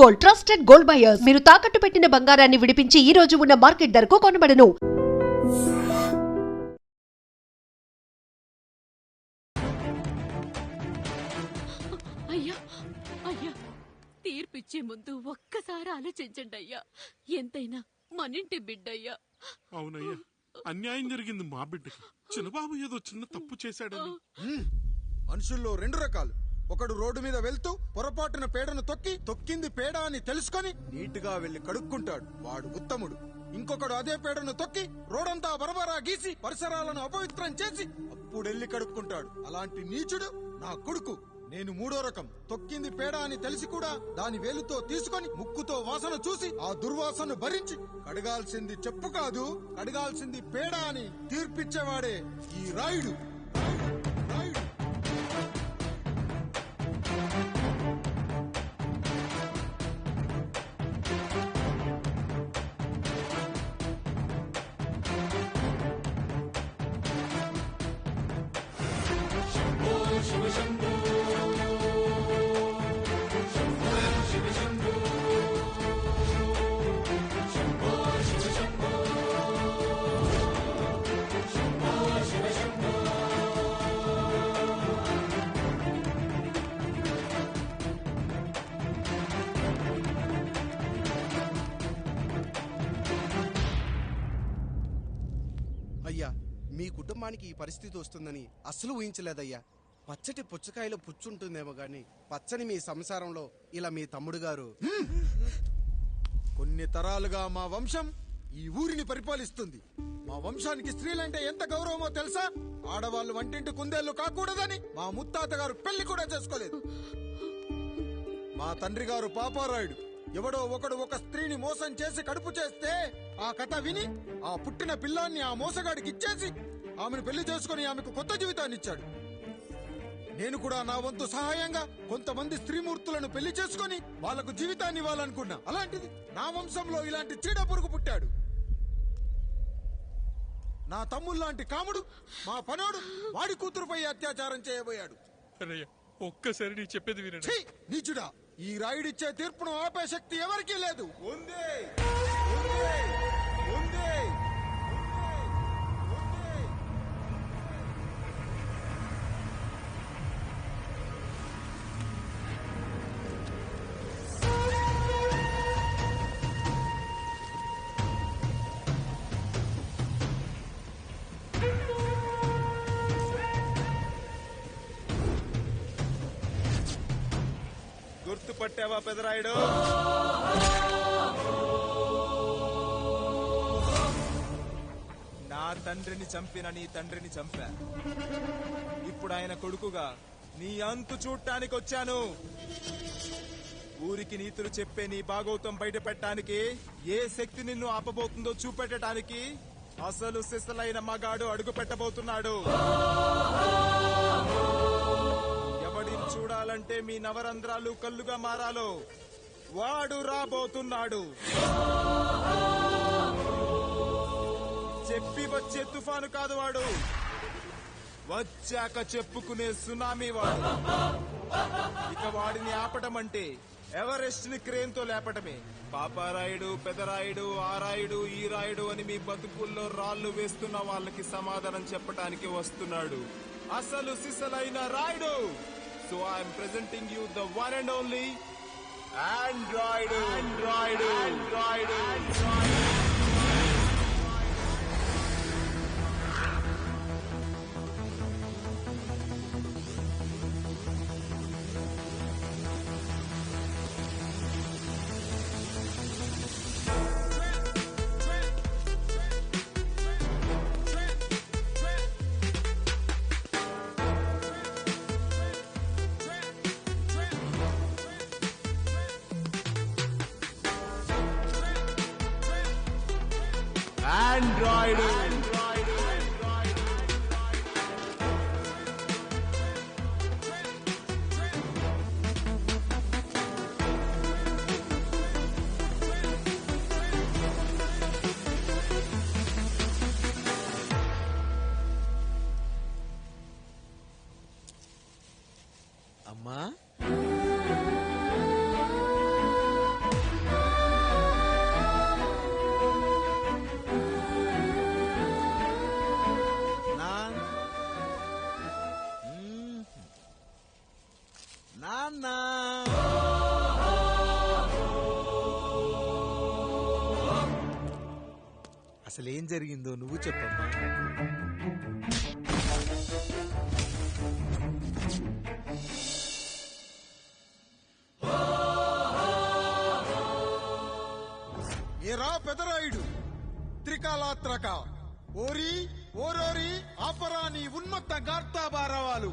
Gold, trusted gold buyers. మీరు తాకట్టు పెట్టిన బంగారాన్ని విడిపించి ఈ రోజు ఉన్న మార్కెట్ ధరకు కొనబడను. అయ్యా అయ్యా, తీర్పిచ్చే ముందు ఒక్కసారి ఆలోచించండి అయ్యా. ఎంతైనా మనింటి బిడ్డయ్యా. అవునయ్యా, అన్యాయం జరిగింది మా బిడ్డకి. చిన్నబాబు ఏదో చిన్న తప్పు చేశాడని. మనుషుల్లో రెండు రకాలు. ఒకడు రోడ్డు మీద వెళ్తూ పొరపాటున పేడను తొక్కింది పేడ అని తెలుసుకొని నీటుగా వెళ్లి కడుక్కుంటాడు, వాడు ఉత్తముడు. ఇంకొకడు అదే పేడను తొక్కి రోడంతా బరబరా గీసి పరిసరాలను అపవిత్రం చేసి అప్పుడెళ్లి కడుక్కుంటాడు. అలాంటి నీచుడు నా కొడుకు. నేను మూడో రకం. తొక్కింది పేడ అని తెలిసి కూడా దాని వేలుతో తీసుకొని ముక్కుతో వాసన చూసి ఆ దుర్వాసన భరించి కడగాల్సింది చెప్పు కాదు, కడగాల్సింది పేడ అని తీర్పిచ్చేవాడే ఈ రాయుడు. అయ్యా, మీ కుటుంబానికి ఈ పరిస్థితి వస్తుందని అస్సలు ఊహించలేదయ్యా. పచ్చటి పుచ్చకాయలో పుచ్చుంటుందేమో గాని పచ్చని మీ సంసారంలో ఇలా మీ తమ్ముడు గారు. కొన్ని తరాలుగా మా వంశం ఈ ఊరిని పరిపాలిస్తుంది. మా వంశానికి స్త్రీలంటే ఎంత గౌరవమో తెలుసా? ఆడవాళ్ళు వంటింటి కుందేళ్లు కాకూడదని మా ముత్తాత గారు పెళ్లి కూడా చేసుకోలేదు. మా తండ్రి గారు పాపారాయుడు ఎవడో ఒకడు ఒక స్త్రీని మోసం చేసి కడుపు చేస్తే ఆ కథ విని ఆ పుట్టిన పిల్లాన్ని ఆ మోసగాడికి ఇచ్చేసి ఆమెను పెళ్లి చేసుకుని ఆమెకు కొత్త జీవితాన్ని ఇచ్చాడు. నేను కూడా నా వంతు సహాయంగా కొంతమంది స్త్రీమూర్తులను పెళ్లి చేసుకుని వాళ్లకు జీవితాన్ని ఇవ్వాలనుకున్నా. అలాంటిది నా వంశంలో ఇలాంటి చీడ పురుగు పుట్టాడు. నా తమ్ముళ్లాంటి కాముడు మా పనోడు వాడి కూతురుపై అత్యాచారం చేయబోయాడు. ఒక్కసారి నీ చెప్పేది వినండి. నీచుడా, ఈ రాయుడిచ్చే తీర్పును ఆపే శక్తి ఎవరికీ లేదు. గుర్తుపట్టావా పెదరాయుడు? నా తండ్రిని చంపిన నీ తండ్రిని చంపా. ఇప్పుడు ఆయన కొడుకుగా నీ అంతు చూడటానికి వచ్చాను. ఊరికి నీతులు చెప్పే నీ భాగవతం బయట పెట్టడానికి ఏ శక్తి నిన్ను ఆపబోతుందో చూపెట్టడానికి అసలు సిసలైన మగాడు అడుగు పెట్టబోతున్నాడు. ఎవడిని చూడాలంటే మీ నవరంధ్రాలు కళ్ళుగా మారాలో వాడు రాబోతున్నాడు. చెప్పి వచ్చే తుఫాను కాదు వాడు, వచ్చాక చెప్పుకునే సునామీ వాడు. ఇక వాడిని ఆపటం అంటే ఎవరెస్ట్ ని క్రేన్ తో లేపటమే. పాపారాయుడు, పెదరాయుడు, ఆ రాయుడు, ఈ రాయుడు అని మీ బతుకుల్లో రాళ్లు వేస్తున్న వాళ్ళకి సమాధానం చెప్పడానికి వస్తున్నాడు అసలు సిసలైన Rayudu. So I am presenting you the one and only Android. అమ్మా, అసలేం జరిగిందో నువ్వు చెప్పమ్మా. ఏరా పెదరాయుడు త్రికాలాత్రక ఓరి ఓరోరి ఆపరా నీ ఉన్మత్త గార్తాబారవాలు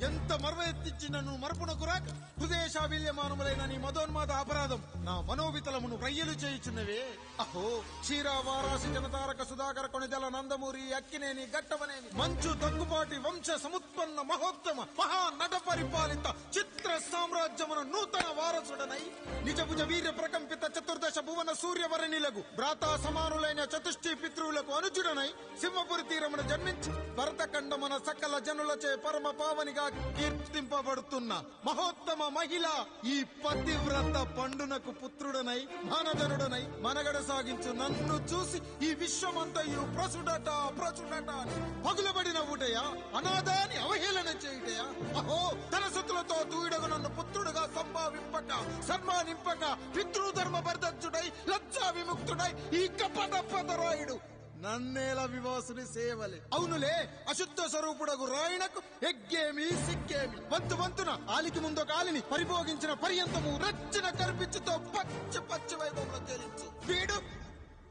ఎంత మర్వెత్తించిన నువ్వు మరపునకు రాక హృదయశావిల్యమానములైన నీ మదోన్మాద అపరాధం నా మనోవితలమును రయ్యలు చేయుచున్నవే. అహో క్షీర వారాసి జనతారక సుధాకర కొనిదల నందమూరి అక్కినేని గట్టవనేని మంచు దగ్గుపాటి వంశ సముత్పన్న మహోత్తమ మహా నట పరిపాలిత చిత్ర సామ్రాజ్యమున నూతన వారసుడనై నిజభుజ వీర్య ప్రకంపిత చతుర్దశ భువన సూర్యవరణిలకు భ్రాతా సమానులైన చతుష్టి పితృవులకు అనుజుడనై సింహపురి తీరమున జన్మించి భరతఖండమున సకల జనులచే పరమ పావనిగా కీర్తింపబడుతున్న మహోత్తమ మహిళ ఈ పతివ్రత పండునకు పుత్రుడనై మానజనుడనై మనగడ సాగించు నన్ను చూసి ఈ విశ్వమంతయు ప్రసుడట ప్రచుడట అని పగులబడిన ఊటయా అనాథాన్ని అవహేళన చేయుటయా. అహో తన సతులతో దూయిడగు నన్ను పుత్రుడుగా సంభావింపక సన్మానింపక పితృధర్మ బర్ధుడై లజ్జా విముక్తుడై ఈ కపట పదరాయుడు నన్నేల వివాసుని సేవలే. అవునులే అశుద్ధ స్వరూపుడగు రాయణకు ఎగ్గేమి సిగ్గేమి వంతు వంతున ఆలికి ముందు కాలిని పరిభోగించిన పర్యంతము రచ్చిన కర్పిచ్చుతో పచ్చి పచ్చి వైభవంలో తేలించు వీడు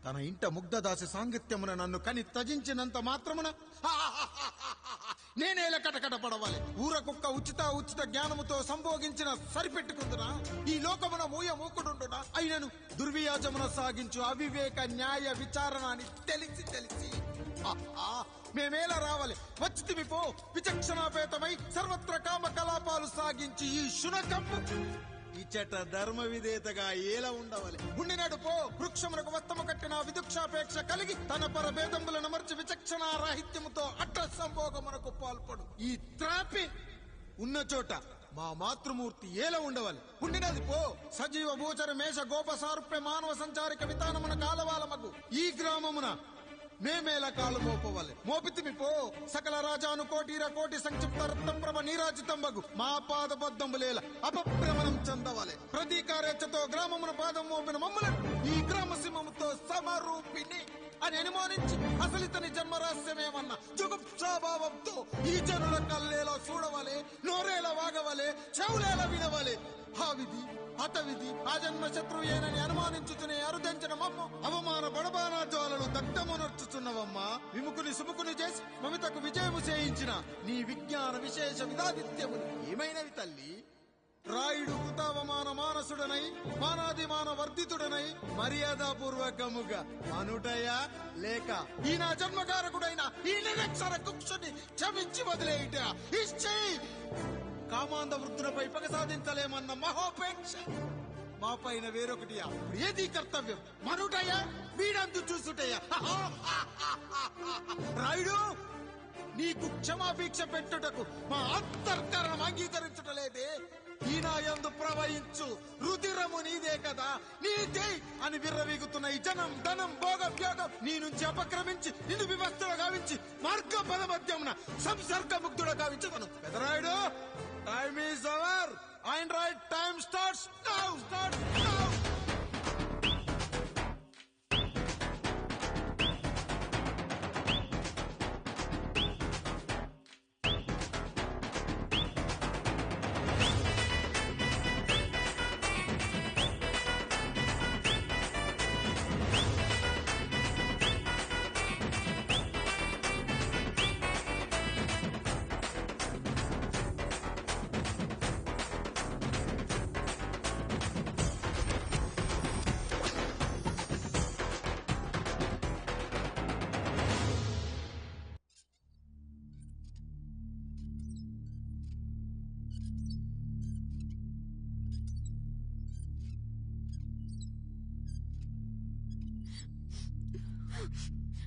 తన ఇంట ముగ్ధదాసి సాంగత్యమున నన్ను కని త్యజించినంత మాత్రమున నేనేల కటకట పడవాలి. ఊర కుక్క ఉచిత జ్ఞానముతో సంభోగించిన సరిపెట్టుకుందునా ఈ లోకమున మూయ మూకుడుండునా అయినను దుర్వ్యాజమున సాగించు అవివేక న్యాయ విచారణ అని తెలిసి మేమేలా రావాలి వచ్చితిమి పో విచక్షణాపేతమై సర్వత్ర కామ కలాపాలు సాగించి ఈ శునకమ్ము ఇచ్చట ధర్మ విధేతగా ఏలా ఉండవాలి ఉండినాడు పో. వృక్షములకు వత్తము కట్టిన విదుక్షాపేక్ష కలిగి తన పరభేదములను మర్చి విచక్షణ రాహిత్యముతో అట్ట సంభోగమునకు పాల్పడు ఈ త్రాపి ఉన్న చోట మా మాతృమూర్తి ఏలా ఉండవాలి ఉండినది పో. సజీవ భూచర మేష గోప సారూప్య మానవ సంచారిక విధానమున కాలవాలమగు ఈ గ్రామమున మేమేలా కాలు మోపవాలి మోపితిమి పో. సకల రాజాను కోటి సంక్షిప్త రత్నప్రభ నీరాజితంబగు మా పాదబద్ధములేల అపభ్రమణం చెందవాలి. ప్రతీకారేచ్ఛతో గ్రామమున పాదం మోపిన మమ్మలను ఈ గ్రామ సింహముతో సమరూపిణి అని అనుమానించి అసలితని జన్మరహస్యమేమన్నా జుగుప్సాభావంతో ఈ జనుల కల్లేలా చూడవాలి నోరేలా వాగవాలి చెవులేలా వినవాలి. ఆ విధి హతవిధి ఆ జన్మ శత్రుయేనని అనుమానించుచునే అరుదించిన మమ్మ అవమాన బడబానా జ్వాలలు దగ్ధమునర్చుచున్నవమ్మా. విముకుని సుముకుని చేసి మమితకు విజయము చేయించిన నీ విజ్ఞాన విశేష విధాదిత్యములు ఏమైనవి తల్లి. రాయుడు కృతావమాన మానసుడనై మానాదిమాన వర్ధితుడనై మర్యాదాపూర్వకముగా అనుటయా లేక ఈ నా జన్మకారకుడైన ఈ నిరక్షర కుక్షుని క్షమించి వదిలేయుట ఇచ్చే కామాంధ వృద్ధులపై పగ సాధించలేమన్న మహోపేక్ష మా పైన వేరొకటియా ఏది కర్తవ్యం మనుటయా వీడందు చూసుటయా. రాయుడు నీకు క్షమాభిక్ష పెట్టుటకు మా అంతర్కరణం అంగీకరించటలేదే. ఈనాయందు ప్రవహించు రుధిరము నీదే కదా నీదే అని విర్రవీగుతున్న ఈ జనం ధనం భోగం యోగం నీ నుంచి అపక్రమించి నిన్ను వివస్థగా గావించి మార్గ పదమధ్యమున సంసర్గముక్తుడ గావించి మనం Pedarayudu time is hour and right time starts now.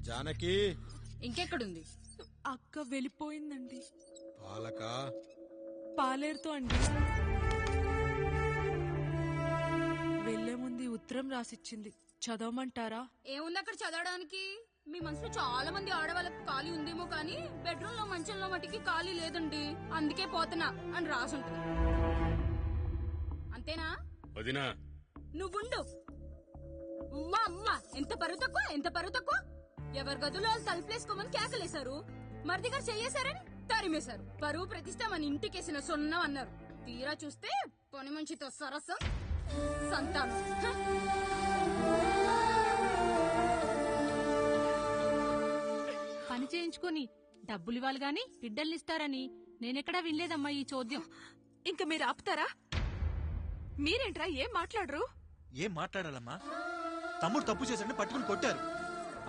Janaki ఇంకెక్కడుంది? అక్క వెళ్ళిపోయిందండి. పాలక పాలేరుతో అండి. వెళ్లే ముందు ఉత్తరం రాసిచ్చింది, చదవమంటారా? ఏముంది అక్కడ చదవడానికి? మీ మనసులో చాలా మంది ఆడవాళ్ళకి ఖాళీ ఉందేమో కానీ బెడ్రూమ్ లో మంచంలో మట్టికి ఖాళీ లేదండి, అందుకే పోతున్నా అని రాసుంటది. అంతేనా? వదినా నువ్వుండు. అమ్మా ఎంత పరువు తక్కువ, ఎంత పరువు తక్కువ. ఎవరి గదులు వాళ్ళు తలుపులేసుకోమని కేకలేశారు. మరిది గారు చెయ్యేశారని తరిమేశారు. పరువు ప్రతిష్ట మన ఇంటికేసిన సొన్నం అన్నారు. తీరా చూస్తే పని మంచితో సరసం సంతానం. పని చేయించుకుని డబ్బులు ఇవ్వాలి గాని బిడ్డల్నిస్తారని నేనెక్కడా వినలేదమ్మా ఈ చోద్యం. ఇంక మీరు ఆపుతారా? మీరేంట్రా ఏం మాట్లాడరు? ఏం మాట్లాడాలమ్మా? తమ్ముడు తప్పు చేశాడని పట్టుకుని కొట్టారు.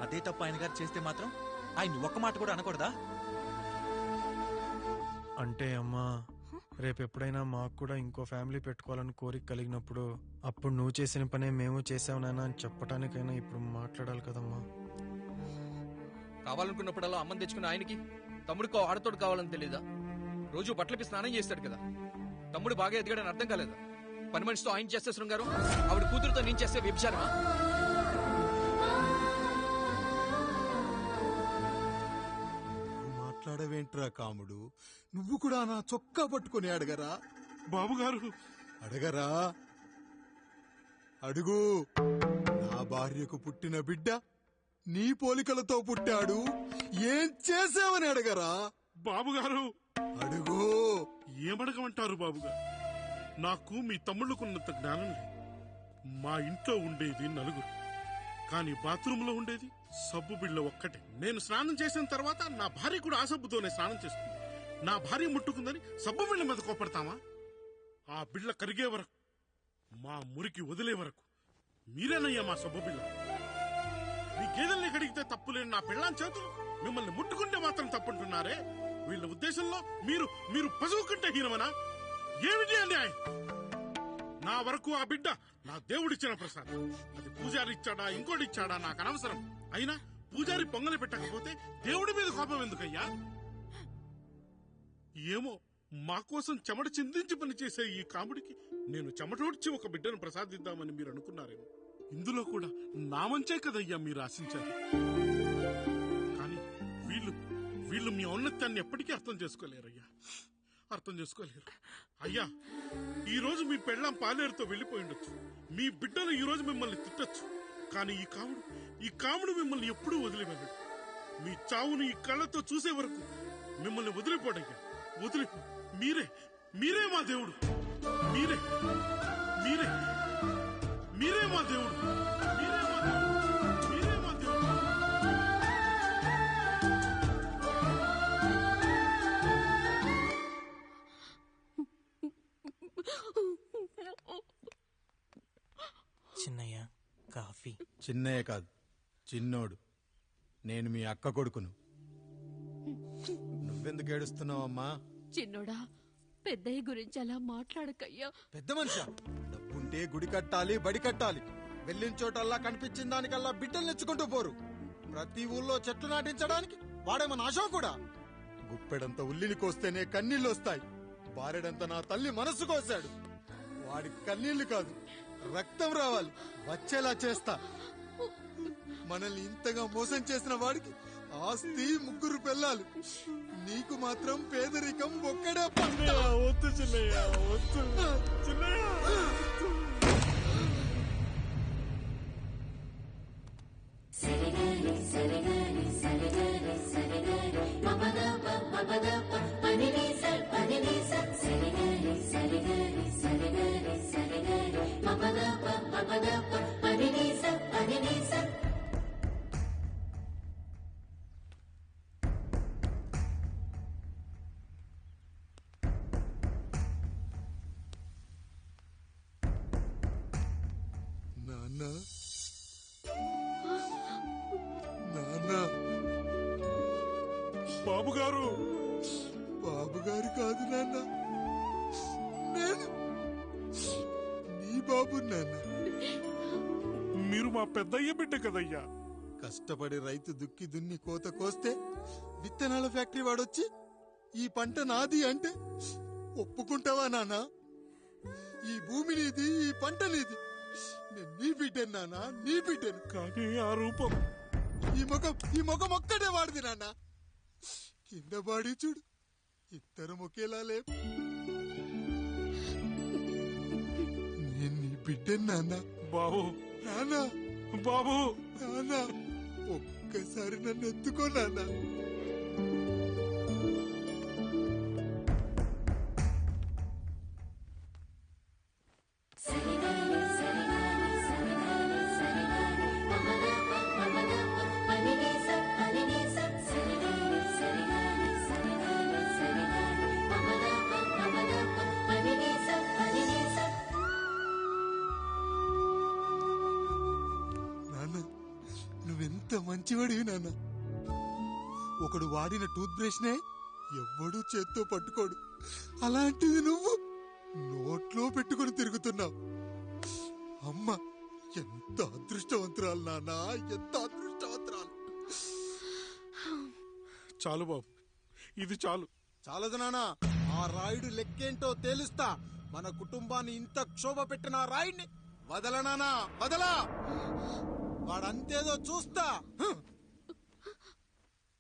అదే తప్పు ఆయన గారు చేస్తే మాత్రం ఆయన ఒక్క మాట కూడా అనకూడదా? అంటే అమ్మా, రేపు ఎప్పుడైనా మాకు కూడా ఇంకో ఫ్యామిలీ పెట్టుకోవాలని కోరిక కలిగినప్పుడు అప్పుడు నువ్వు చేసిన పనే మేము చేసావు నాన్న అని చెప్పడానికైనా ఇప్పుడు మాట్లాడాలి కదమ్మా. కావాలనుకున్నప్పుడల్లా అమ్మని తెచ్చుకున్న ఆయనకి తమ్ముడికో ఆడతోడు కావాలని తెలీదా? రోజు బట్టలపి స్నానం చేస్తాడు కదా. తమ్ముడు బాగా ఎదిగాడని అర్థం కాలేదా? పని మనిషితో ఆయన చేస్తే శృంగారం, ఆవిడ కూతురుతో నేను చేస్తే వ్యభిచారమా? మాట్లాడవేంట్రా కాముడు? నువ్వు కూడా నా చొక్కా పట్టుకుని అడగరా? బాబుగారు అడగరా? అడుగు. నా భార్యకు పుట్టిన బిడ్డ నీ పోలికలతో పుట్టాడు, ఏం చేసావని అడగరా? బాబుగారు అడుగు. ఏమడగమంటారు బాబుగారు? నాకు మీ తమ్ముళ్ళకున్నంత జ్ఞానం లేదు. మా ఇంట్లో ఉండేది నలుగురు, కానీ బాత్రూంలో ఉండేది సబ్బు బిళ్ళ ఒక్కటే. నేను స్నానం చేసిన తర్వాత నా భార్య కూడా ఆ సబ్బుతోనే స్నానం చేస్తుంది. నా భార్య ముట్టుకుందని సబ్బు బిళ్ళ మీద కోపడతామా? ఆ బిళ్ళ కరిగే వరకు, మా మురికి వదిలే వరకు మీరేనయ్యా మా సబ్బు బిళ్ళ. మీ గేదెల్ని కడిగితే తప్పులేని నా పిల్లాని చేతులు మిమ్మల్ని ముట్టుకుంటే మాత్రం తప్పుంటున్నారే. వీళ్ళ ఉద్దేశంలో మీరు పశువు కంటే హీనమనా? ఏమిటి అన్యాయం? నా వరకు ఆ బిడ్డ నా దేవుడిచ్చిన ప్రసాదం. అది పూజారి ఇచ్చాడా ఇంకోటిచ్చాడా నాకు అనవసరం. అయినా పూజారి పొంగలి పెట్టకపోతే దేవుడి మీద కోపం ఎందుకయ్యా? ఏమో, మా కోసం చెమట చిందించి పనిచేసే ఈ కాముడికి నేను చెమటోడ్చి ఒక బిడ్డను ప్రసాదిద్దామని మీరు అనుకున్నారేమో. ఇందులో కూడా నా మంచే కదయ్యా మీరు ఆశించారు. కానీ వీళ్ళు మీ ఔన్నత్యాన్ని ఎప్పటికీ అర్థం చేసుకోలేరయ్యా, అర్థం చేసుకోలేరు. అయ్యా, ఈ రోజు మీ పెళ్ళాం పాలేరుతో వెళ్లిపోయి ఉండొచ్చు, మీ బిడ్డలు ఈ రోజు మిమ్మల్ని తిట్టొచ్చు, కానీ ఈ కాముడు మిమ్మల్ని ఎప్పుడూ వదిలి వెళ్ళడు. మీ చావును ఈ కళ్ళతో చూసే వరకు మిమ్మల్ని వదిలిపోడయ్యా, వదిలిపో. మీరే మా దేవుడు, మీరే మీరే మీరే మా దేవుడు, మీరే మా దేవుడు, మీరే మా దేవుడు. చిన్నయ్య కాఫీ. చిన్నయ్య కాదు, చిన్నోడు. నేను మీ అక్క కొడుకును. నువ్వెందుకు ఏడుస్తున్నావమ్మా? చిన్నోడా, పెద్దయ్య గురించి అలా మాట్లాడకయ్యా. పెద్ద మనిషి, డబ్బుంటే గుడి కట్టాలి, బడి కట్టాలి. వెళ్ళిన చోటల్లా కనిపించిన దానికల్లా బిడ్డలు నెచ్చుకుంటూ పోరు. ప్రతి ఊళ్ళో చెట్లు నాటించడానికి వాడేమన్నా ఆశ కూడా. గుప్పెడంత ఉల్లిని కోస్తేనే కన్నీళ్లు వస్తాయి. బారెడంత నా తల్లి మనసు కోసాడు. వాడి కన్నీళ్లు కాదు, రక్తం రావాలి, వచ్చేలా చేస్తా. మనల్ని ఇంతగా మోసం చేసిన వాడికి ఆస్తి, 3 పిల్లలు. నీకు మాత్రం పేదరికం ఒక్కడే. వద్దు చిన్నయ్య, వద్దు చిన్నయ్య. నాన్న, నాన్న. బాబుగారు, బాబుగారు కాదు నాన్న, నేను నీ బాబు నాన్న. మీరు మా పెద్దయ్య బిడ్డ కదయ్యా. కష్టపడి రైతు దుక్కి దున్ని కోత కోస్తే విత్తనాల ఫ్యాక్టరీ వాడొచ్చి ఈ పంట నాది అంటే ఒప్పుకుంటావా నాన్న? ఈ భూమి నీది, ఈ పంట నీది. నేను నీ బిడ్డను నాన్న, నీ బిడ్డను. కానీ ఆ రూపం, ఈ ముఖం ఒక్కడే వాడిది నాన్న. కింద బాడీ చూడు, ఇద్దరం ఒకేలా లేవు. నేను నీ బిడ్డను నాన్న. బాబు, నాన్న, బాబు, నాన్న. ఒక్కసారి నన్ను ఎత్తుకో నాన్న. నువ్వెంత మంచివాడివి నాన్న. ఒకడు వాడిన టూత్ బ్రష్ నే ఎవ్వడూ చేత్తో పట్టుకోడు, అలాంటిది నువ్వు నోట్లో పెట్టుకుని తిరుగుతున్నావు. అమ్మ ఎంత అదృష్టవంతురాలు నాన్న, ఎంత అదృష్టవంతురాలు. చాలు బాబు, ఇది చాలు. చాలదు నాన్న, ఆ రాయుడు లెక్కేంటో తేలుస్తా. మన కుటుంబాన్ని ఇంత క్షోభ పెట్టిన ఆ రాయుడిని వదలనానా, వదలా. వాడంతేదో చూస్తా.